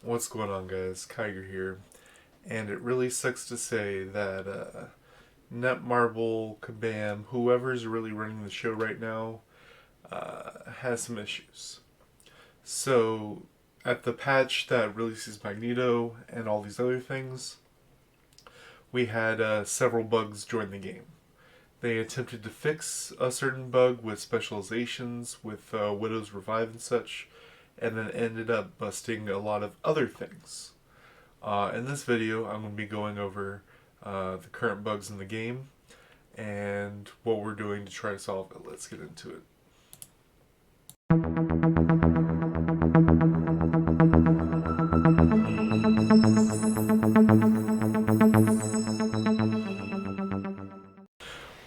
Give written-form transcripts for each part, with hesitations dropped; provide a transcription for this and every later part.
What's going on, guys? Kigerr here, and it really sucks to say that Netmarble, Kabam, whoever's really running the show right now, has some issues. So, at the patch that releases Magneto and all these other things, we had several bugs join the game. They attempted to fix a certain bug with specializations, with Widow's Revive and such, and then ended up busting a lot of other things. In this video, I'm going to be going over the current bugs in the game and what we're doing to try to solve it. Let's get into it.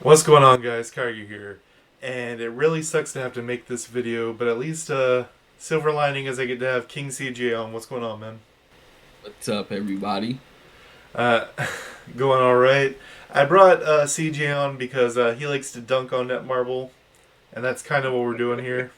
What's going on, guys? Kigerr here. And it really sucks to have to make this video, but at least silver lining is I get to have King CJ on. What's going on, man? What's up, everybody? Uh, Going all right. I brought CJ on because he likes to dunk on Netmarble, and that's kind of what we're doing here.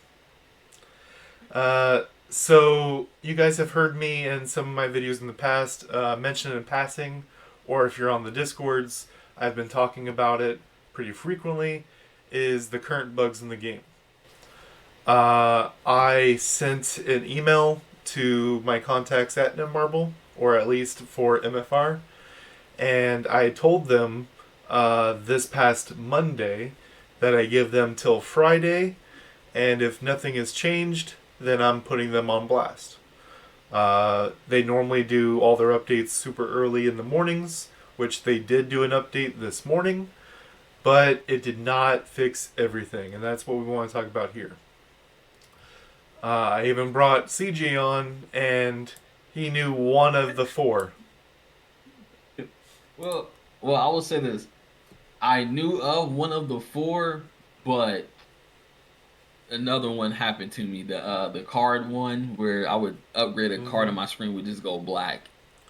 So you guys have heard me in some of my videos in the past mention it in passing, or if you're on the Discords, I've been talking about it pretty frequently, is the current bugs in the game. I sent an email to my contacts at Netmarble, or at least for MFR, and I told them this past Monday that I give them till Friday, and if nothing has changed, then I'm putting them on blast. They normally do all their updates super early in the mornings, which they did do an update this morning, but it did not fix everything, and that's what we want to talk about here. I even brought CJ on, and he knew one of the four. Well, I will say this. I knew of one of the four, but another one happened to me. The card one where I would upgrade a card Mm-hmm. and my screen would just go black.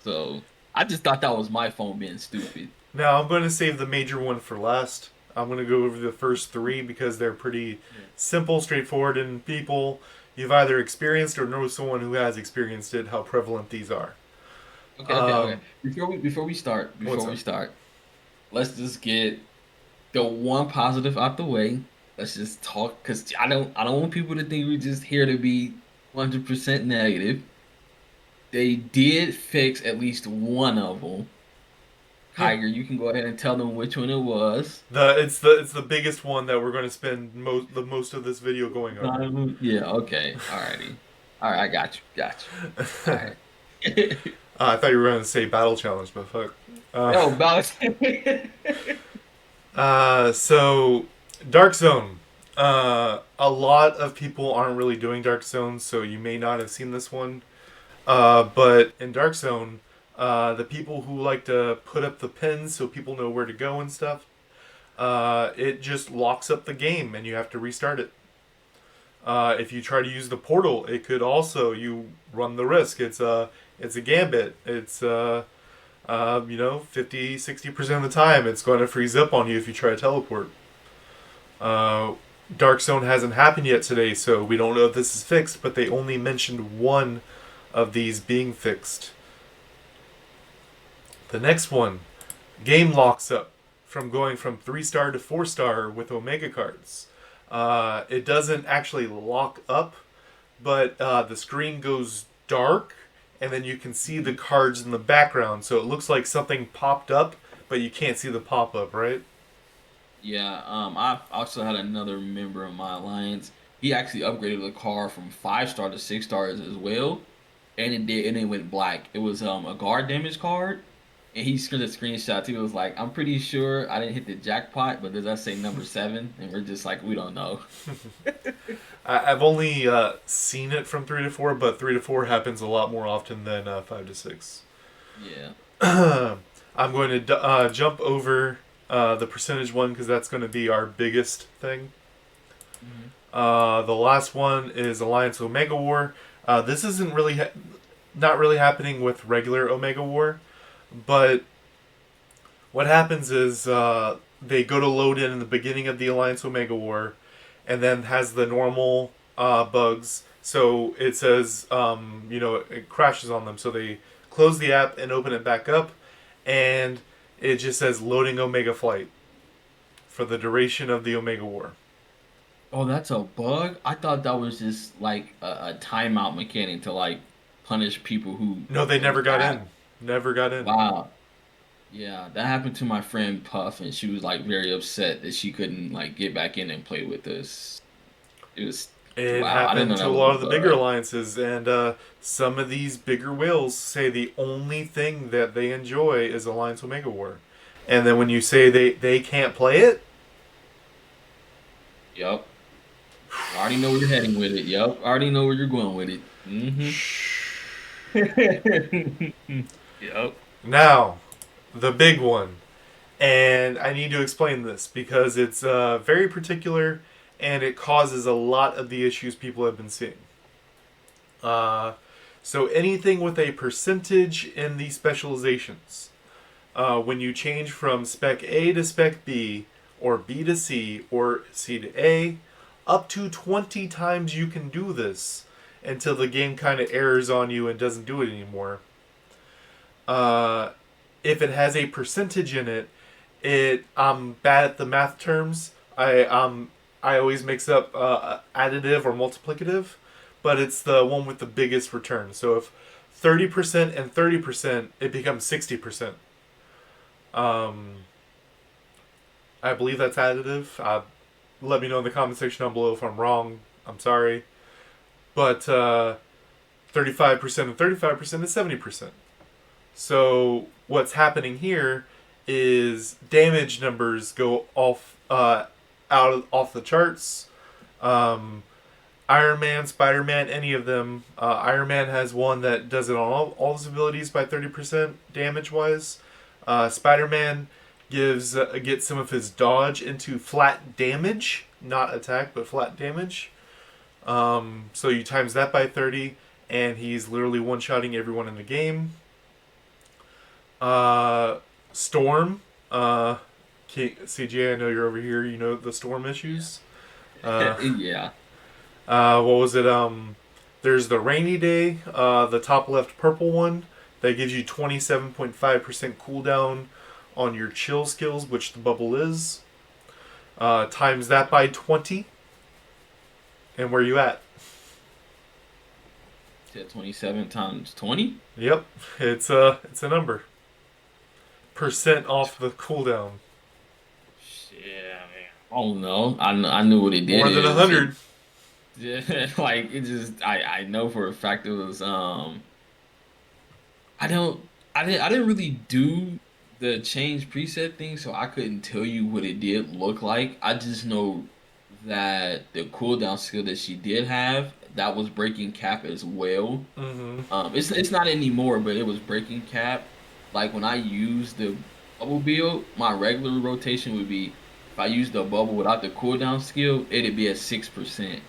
So I just thought that was my phone being stupid. Now, I'm going to save the major one for last. I'm going to go over the first three because they're pretty Yeah. simple, straightforward, and people you've either experienced or know someone who has experienced it, how prevalent these are. Okay. Um, Before what's we up? start, let's just get the one positive out the way. Let's just talk because I don't want people to think we're just here to be 100% negative. They did fix at least one of them. Yeah, Kiger, you can go ahead and tell them which one it was. it's the biggest one that we're going to spend most of this video going over. Yeah, okay. Alrighty. All right, I got you. All right. I thought you were going to say battle challenge, but fuck. Uh, Oh, balance. so Dark Zone. A lot of people aren't really doing Dark Zone, so you may not have seen this one. But in Dark Zone, the people who like to put up the pins so people know where to go and stuff, it just locks up the game and you have to restart it. If you try to use the portal, it could also you run the risk. It's a gambit. It's 50-60% of the time it's going to freeze up on you if you try to teleport. Uh, Dark Zone hasn't happened yet today, so we don't know if this is fixed. But they only mentioned one of these being fixed. The next one, game locks up from going from 3-star to 4-star with Omega cards. It doesn't actually lock up, but the screen goes dark, and then you can see the cards in the background. So it looks like something popped up, but you can't see the pop up, right? Yeah, I also had another member of my alliance. He actually upgraded the car from 5 star to 6 stars as well, and it went black. It was a guard damage card, and he screened a screenshot. He was like, "I'm pretty sure I didn't hit the jackpot, but does that say number seven?" And we're just like, "We don't know." I've only seen it from 3 to 4, but 3 to 4 happens a lot more often than 5 to 6. Yeah. I'm going to jump over the percentage one because that's going to be our biggest thing. Hmm. The last one is Alliance Omega War. This isn't really not really happening with regular Omega War, but what happens is they go to load in the beginning of the Alliance Omega War, and then has the normal bugs. So it says, it crashes on them. So they close the app and open it back up, and it just says loading Omega flight for the duration of the Omega War. Oh, that's a bug. I thought that was just like a timeout mechanic to like punish people who No, they close never the got app. in. Never got in. Wow. Yeah, that happened to my friend Puff, and she was like very upset that she couldn't like get back in and play with us. It was It wow. I didn't know happened to that a was a lot of the bigger bug. alliances, and some of these bigger whales say the only thing that they enjoy is Alliance Omega War. And then when you say they can't play it, Yep. I already know where you're heading with it. Yep. I already know where you're going with it. Mm-hmm. Yep. now, the big one. And I need to explain this because it's very particular and it causes a lot of the issues people have been seeing. Uh, so anything with a percentage in the specializations, when you change from spec A to spec B, or B to C, or C to A, up to 20 times you can do this until the game kind of errors on you and doesn't do it anymore. Uh, if it has a percentage in it, I'm bad at the math terms. I always mix up additive or multiplicative, but it's the one with the biggest return. So if 30% and 30%, it becomes 60%. Um, I believe that's additive. Let me know in the comment section down below if I'm wrong. I'm sorry, but 35% and 35% is 70%. So what's happening here is damage numbers go off the charts. Um, Iron Man, Spider Man, any of them. Iron Man has one that does it on all his abilities by 30% damage wise. Spider Man gets some of his dodge into flat damage, not attack, but flat damage. So you times that by 30, and he's literally one shotting everyone in the game. Uh, Storm. CJ, I know you're over here. You know the storm issues. Yeah. Uh, Yeah. what was it? There's the rainy day. The top left purple one that gives you 27.5% cooldown on your chill skills, which the bubble is. Times that by 20, and where you at? Said 27 times 20. Yep, it's a number. Percent off the cooldown. Yeah, man. Oh no, I knew what it did More than is it 100. like it just I know for a fact it was I don't I didn't really do the change preset thing, so I couldn't tell you what it did look like. I just know that the cooldown skill that she did have that was breaking cap as well. Mm-hmm. It's not anymore, but it was breaking cap. Like when I use the bubble build, my regular rotation would be if I use the bubble without the cooldown skill, it'd be at 6%.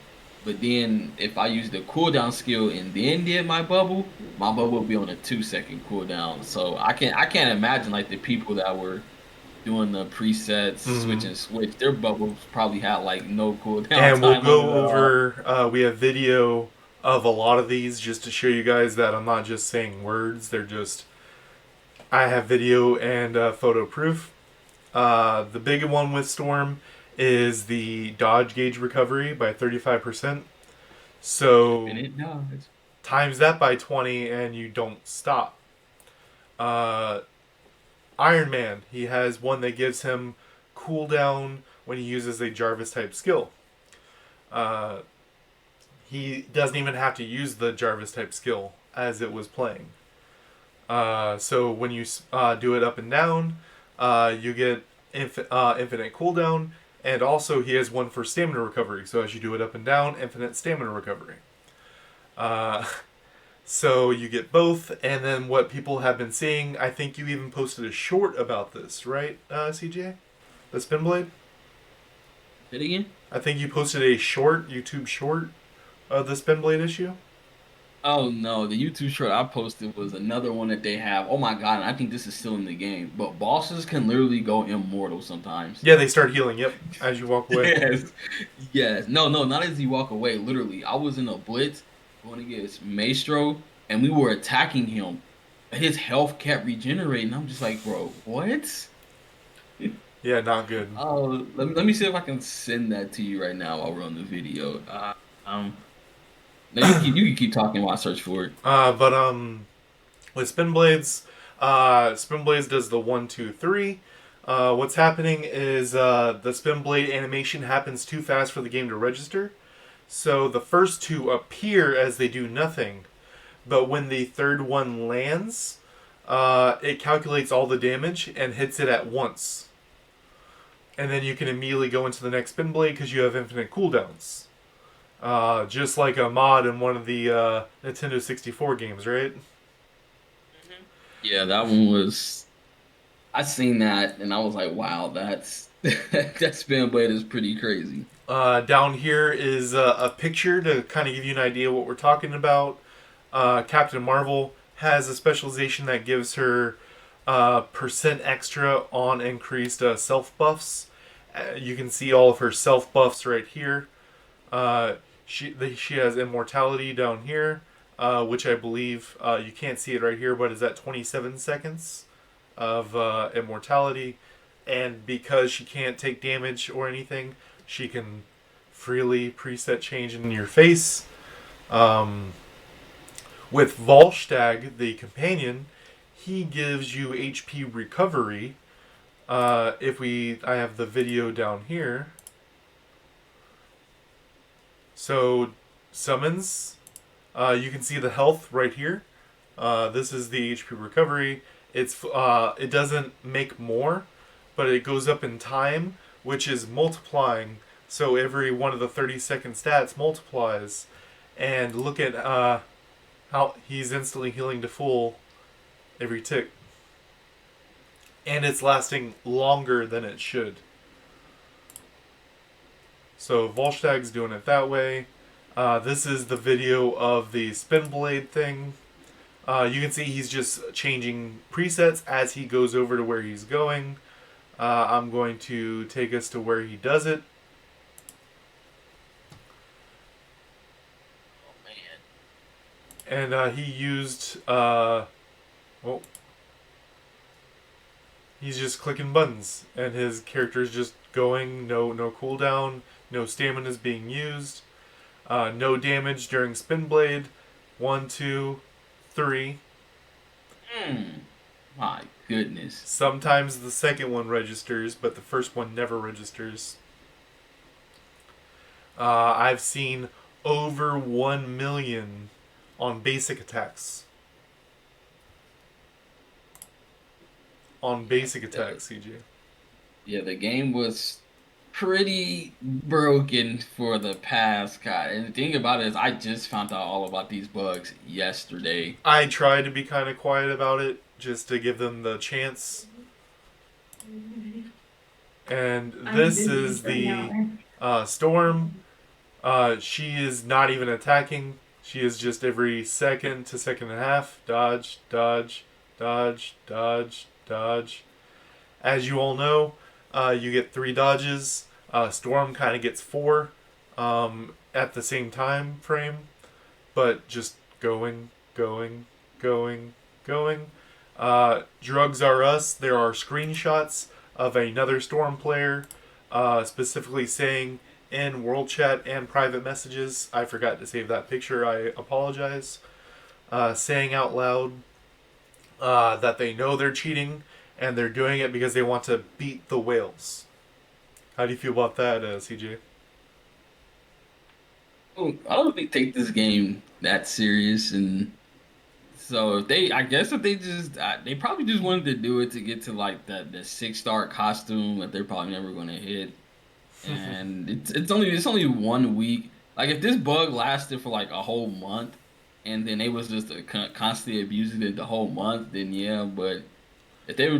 But then if I use the cooldown skill and then did my bubble would be on a 2 second cooldown. So I can't imagine like the people that were doing the presets, Mm-hmm. switch, their bubbles probably had like no cooldown And we'll time on it go at all. over. We have video of a lot of these just to show you guys that I'm not just saying words. They're just I have video and photo proof. The big one with Storm is the dodge gauge recovery by 35%. So Infinite dodge. times that by 20 and you don't stop. Uh, Iron Man, he has one that gives him cooldown when he uses a Jarvis type skill. Uh, he doesn't even have to use the Jarvis type skill as it was playing. So when you do it up and down, you get infinite cooldown, and also he has one for stamina recovery. So as you do it up and down, infinite stamina recovery. Uh, so you get both, and then what people have been seeing, I think you even posted a short about this, right, CJ? The spin blade? Say it again. I think you posted a short, YouTube short of the spin blade issue. Oh no, the YouTube short I posted was another one that they have. Oh my god, and I think this is still in the game. But bosses can literally go immortal sometimes. Yeah, they start healing. Yep, as you walk away. Yes. Yes. No, no, not as you walk away. Literally. I was in a blitz going against Maestro and we were attacking him. And his health kept regenerating. I'm just like, bro, what? Yeah, not good. Oh, let me see if I can send that to you right now while we're on the video. Um, no, you can keep talking while I search for it. But with spin blades, spin blades does the 1, 2, 3. What's happening is the spin blade animation happens too fast for the game to register. So the first two appear as they do nothing, but when the third one lands, it calculates all the damage and hits it at once. And then you can immediately go into the next spin blade because you have infinite cooldowns. Just like a mod in one of the Nintendo 64 games, right? Yeah, that one was. I seen that and I was like, wow, that's that spin blade is pretty crazy. Down here is a picture to kind of give you an idea what we're talking about. Captain Marvel has a specialization that gives her percent extra on increased self buffs. You can see all of her self buffs right here. She has immortality down here, which I believe you can't see it right here, but is at 27 seconds of immortality. And because she can't take damage or anything, she can freely preset change in your face. Um, with Volstagg, the companion, he gives you HP recovery. I have the video down here. So summons, you can see the health right here. This is the HP recovery. It doesn't make more, but it goes up in time, which is multiplying. So every one of the 30-second stats multiplies. And look at how he's instantly healing to full every tick. And it's lasting longer than it should. So Volstagg's doing it that way. This is the video of the spin blade thing. You can see he's just changing presets as he goes over to where he's going. I'm going to take us to where he does it. Oh man. And he used, he's just clicking buttons, and his character is just going. No cooldown, no stamina is being used. No damage during spin blade. 1, 2, 3. My goodness. Sometimes the second one registers, but the first one never registers. I've seen over 1 million on basic attacks. On basic attacks, CJ. Yeah, the game was pretty broken for the past guy. And the thing about it is I just found out all about these bugs yesterday. I tried to be kind of quiet about it just to give them the chance. And this is the Storm. She is not even attacking. She is just every second to second and a half. Dodge, dodge, dodge, dodge, dodge. As you all know, you get 3 dodges. Storm kind of gets 4 at the same time frame, but just going, going, going, going. Drugs Are Us. There are screenshots of another Storm player specifically saying in World Chat and private messages, I forgot to save that picture, I apologize, saying out loud that they know they're cheating and they're doing it because they want to beat the whales. How do you feel about that, CJ? Oh, I don't really take this game that serious, and so if they, I guess if they just, they probably just wanted to do it to get to like the 6-star costume that they're probably never going to hit, and it's only 1 week. Like if this bug lasted for like a whole month, and then they was just constantly abusing it the whole month, then yeah. But if they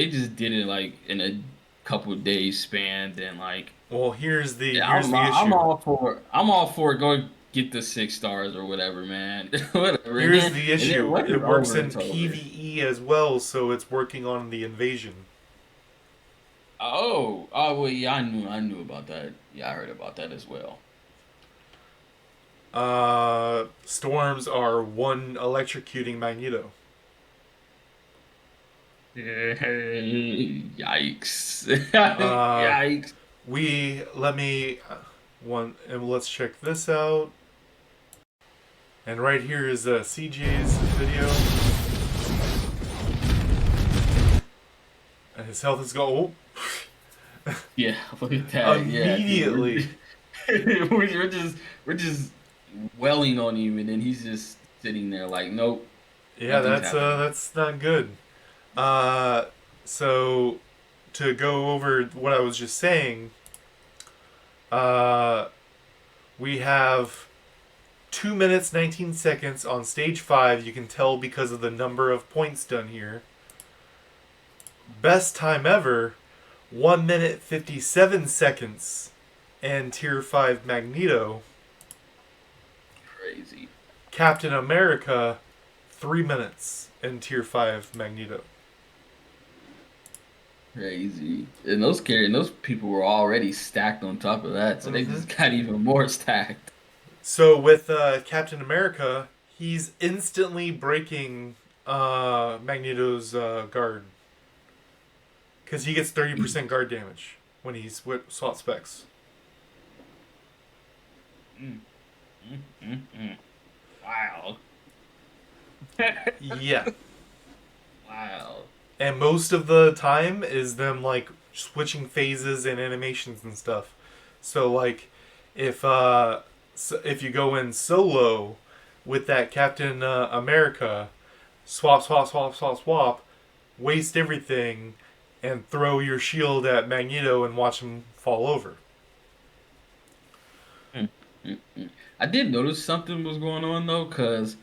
just did it like in a couple of days span, then like Well, yeah, here's the I'm issue. all for it. Go get the 6 stars or whatever, man. Whatever. Here's the And then issue. once It it's works over, in it's over. PvE as well, so it's working on the invasion. Well, yeah, I knew about that. Yeah, I heard about that as well. Storms are one electrocuting Magneto. Yikes! Uh, Yikes! let me one and let's check this out. And right here is CJ's video. And his health is going Yeah, look at that. Yeah, immediately. we're just welling on him, and then he's just sitting there like, nope, Yeah, nothing's happening. that's not good. Uh, so to go over what I was just saying, uh, we have 2 minutes 19 seconds on stage 5. You can tell because of the number of points done here. Best time ever, 1 minute 57 seconds, and tier 5 Magneto. Crazy, Captain America, 3 minutes, and tier 5 Magneto. crazy. And those people were already stacked on top of that, so they Mm-hmm. just got even more stacked. So with Captain America, he's instantly breaking Magneto's guard because he gets 30% guard damage when he's swap specs. Mm, mm. Wow. Yeah, Wow. and most of the time is them like switching phases and animations and stuff. So like, if you go in solo with that Captain America, swap, waste everything, and throw your shield at Magneto and watch him fall over. Mm. I did notice something was going on though, because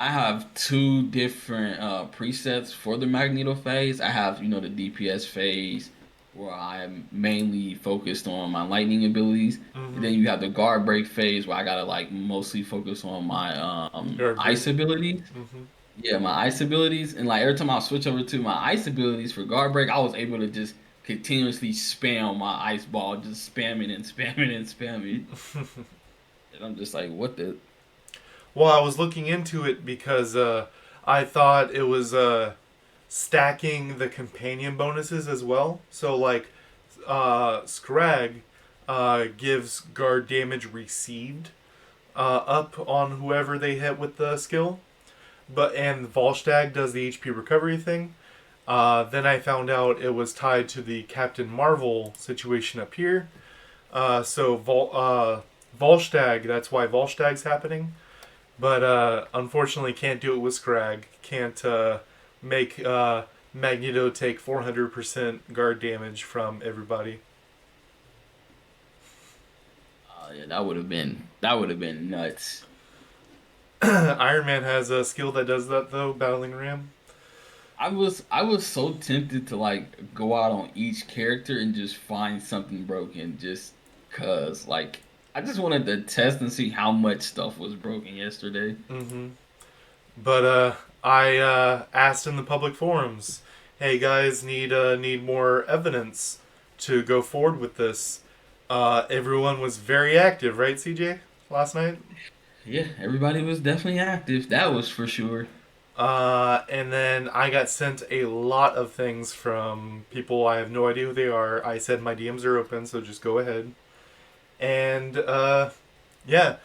I have two different presets for the Magneto phase. I have, the DPS phase where I'm mainly focused on my lightning abilities. And Mm-hmm. then you have the guard break phase where I gotta like mostly focus on my Guard break. ice abilities. Mm-hmm. Yeah, my ice abilities. And like every time I switch over to my ice abilities for guard break, I was able to just continuously spam my ice ball, just spamming and spamming and spamming. And I'm just like, what the Well, I was looking into it because I thought it was stacking the companion bonuses as well. So like Scrag gives guard damage received up on whoever they hit with the skill, and Volstagg does the HP recovery thing. Then I found out it was tied to the Captain Marvel situation up here. Volstagg, that's why Volstagg's happening. But unfortunately, can't do it with Scrag. Can't make Magneto take 400% guard damage from everybody. yeah, that would have been nuts. Iron Man has a skill that does that though, Battling Ram. I was so tempted to like go out on each character and just find something broken just cuz like I just wanted to test and see how much stuff was broken yesterday. Mm-hmm. But I asked in the public forums, "Hey guys, need more evidence to go forward with this." Everyone was very active, right, CJ? Last night. Yeah, everybody was definitely active. That was for sure. And then I got sent a lot of things from people I have no idea who they are. I said my DMs are open, so just go ahead. And yeah,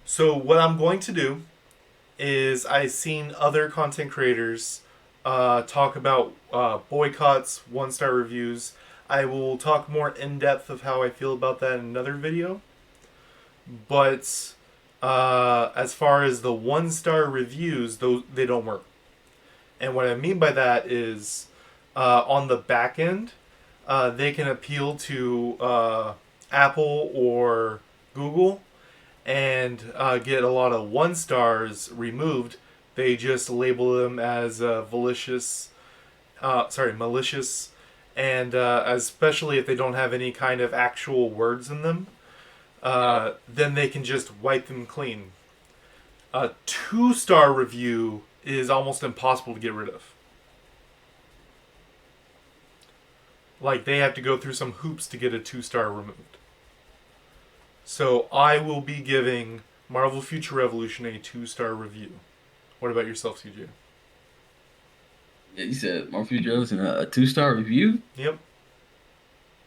so what I'm going to do is I've seen other content creators talk about boycotts, 1-star reviews. I will talk more in depth of how I feel about that in another video. But as far as the 1-star reviews, those they don't work. And what I mean by that is on the back end, they can appeal to Apple or Google and get a lot of 1-stars removed. They just label them as malicious, and especially if they don't have any kind of actual words in them. Yep. then they can just wipe them clean. A 2-star review is almost impossible to get rid of. Like, they have to go through some hoops to get a 2-star removed. So I will be giving Marvel Future Revolution a 2-star review. What about yourself, CJ? Yeah, you said Murphy Joe's in a 2-star review. Yep.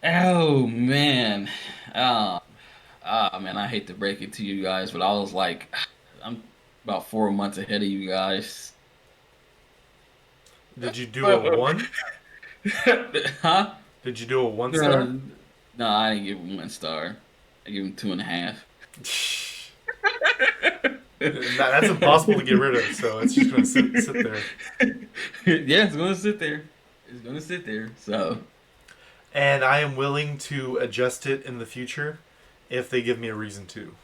Oh man, um, man, I hate to break it to you guys, but I was like, I'm about 4 months ahead of you guys. Did you do a 1? Huh? Did you do a 1-star? No, no, I didn't give him 1 star. I give him 2.5. That's impossible to get rid of, so it's just going to sit there. Yeah, it's gonna sit there. It's gonna sit there. So And I am willing to adjust it in the future if they give me a reason to.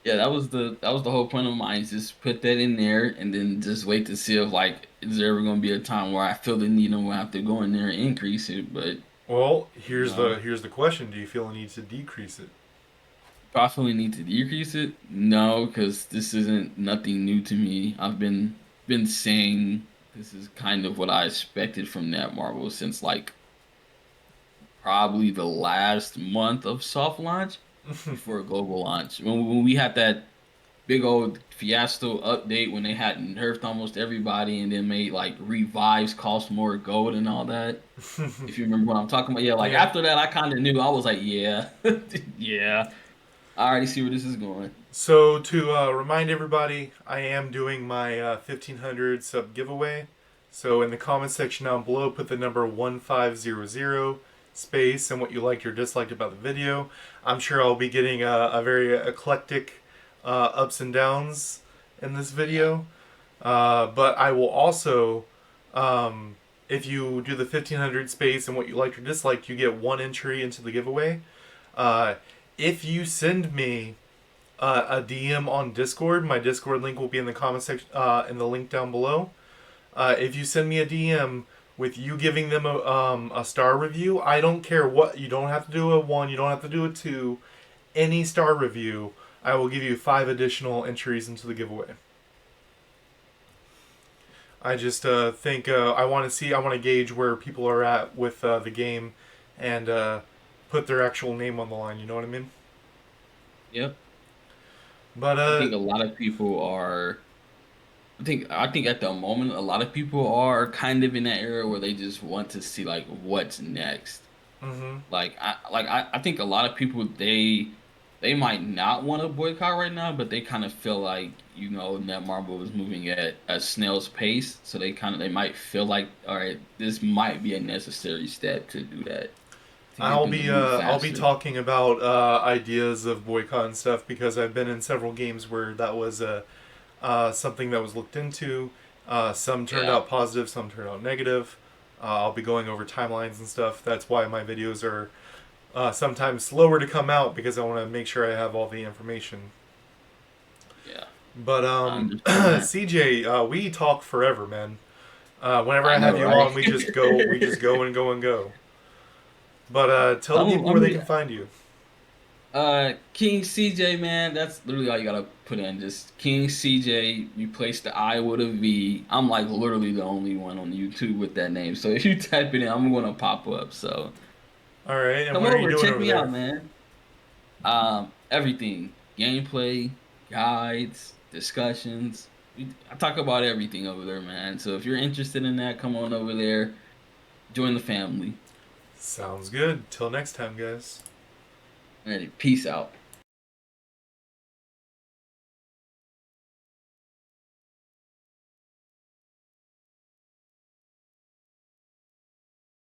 yeah, that was the whole point of mine. Is just put that in there and then just wait to see if like is there ever gonna be a time where I feel the need and we'll have to go in there and increase it. But Well, you know, here's the question: do you feel a need to decrease it? possibly need to decrease it. No, because this isn't nothing new to me. I've been saying this is kind of what I expected from that Marvel since like probably the last month of soft launch before a global launch. When we had that big old fiasco update when they had nerfed almost everybody and then made like revives cost more gold and all that. If you remember what I'm talking about, yeah. Like Yeah. after that, I kind of knew. I was like, yeah, yeah. I already see where this is going. So to remind everybody, I am doing my 1500 sub giveaway. So in the comment section down below, put the number 1500 space and what you liked or disliked about the video. I'm sure I'll be getting a very eclectic ups and downs in this Yeah, video. But I will also, if you do the 1500 space and what you liked or disliked, you get one entry into the giveaway. Uh, if you send me a DM on Discord. My Discord link will be in the comment section, in the link down below. If you send me a DM with you giving them a star review, I don't care what. You don't have to do a 1. You don't have to do a 2. Any star review, I will give you 5 additional entries into the giveaway. I just think I want to see. I want to gauge where people are at with the game, and put their actual name on the line. You know what I mean? yep. But I think a lot of people are. I think at the moment a lot of people are kind of in that era where they just want to see like what's next. mm-hmm. I think a lot of people they might not want to boycott right now, but they kind of feel like Netmarble is moving at a snail's pace, so they might feel like all right, this might be a necessary step to do that to get things to move I'll be faster. talking about ideas of boycott and stuff because I've been in several games where that was something that was looked into. Some turned Yeah, out positive, some turned out negative. I'll be going over timelines and stuff. That's why my videos are sometimes slower to come out because I want to make sure I have all the information. yeah, But I understand that. CJ, we talk forever, man. Whenever I I have know, you right? on, we just go and go and go. But tell the I'm, people I where they mean, can find you. King CJ, man, that's literally all you gotta put in. Just King CJ, replace the I with a V. I'm like literally the only one on YouTube with that name. So if you type it in, I'm gonna pop up. So All right, and come what are you over, doing check over me there? out, man. Everything, gameplay, guides, discussions. I talk about everything over there, man. So if you're interested in that, come on over there, join the family. Sounds good. Till next time, guys. Ready? Peace out.